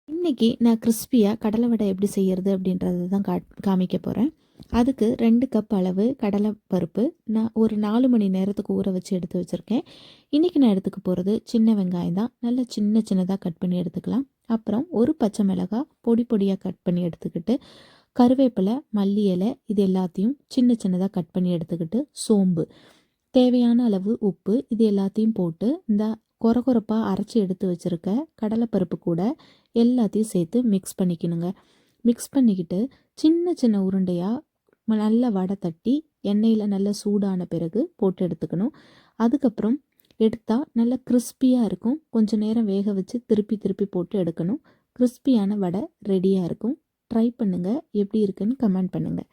இன்னைக்கு நான் கிறிஸ்பியாக கடலை வடை எப்படி செய்யறது அப்படின்றத தான் காமிக்க போகிறேன். அதுக்கு 2 கப் அளவு கடலை பருப்பு நான் ஒரு 4 மணி நேரத்துக்கு ஊற வச்சு எடுத்து வச்சுருக்கேன். இன்றைக்கி நான் எடுத்துக்க போகிறது சின்ன வெங்காயம் தான். நல்லா சின்ன சின்னதாக கட் பண்ணி எடுத்துக்கலாம். அப்புறம் ஒரு பச்சை மிளகாய் பொடி பொடியாக கட் பண்ணி எடுத்துக்கிட்டு, கருவேப்பிலை, மல்லி இலை இது எல்லாத்தையும் சின்ன சின்னதாக கட் பண்ணி எடுத்துக்கிட்டு, சோம்பு, தேவையான அளவு உப்பு இது எல்லாத்தையும் போட்டு இந்த கொரகொரப்பாக அரைச்சி எடுத்து வச்சுருக்க கடலைப்பருப்பு கூட எல்லாத்தையும் சேர்த்து மிக்ஸ் பண்ணிக்கணுங்க. மிக்ஸ் பண்ணிக்கிட்டு சின்ன சின்ன உருண்டையாக நல்ல வடை தட்டி எண்ணெயில் நல்லா சூடான பிறகு போட்டு எடுத்துக்கணும். அதுக்கப்புறம் எடுத்தால் நல்லா கிறிஸ்பியாக இருக்கும். கொஞ்சம் நேரம் வேக வச்சு திருப்பி திருப்பி போட்டு எடுக்கணும். கிறிஸ்பியான வடை ரெடியாக இருக்கும். ட்ரை பண்ணுங்கள். எப்படி இருக்குன்னு கமெண்ட் பண்ணுங்கள்.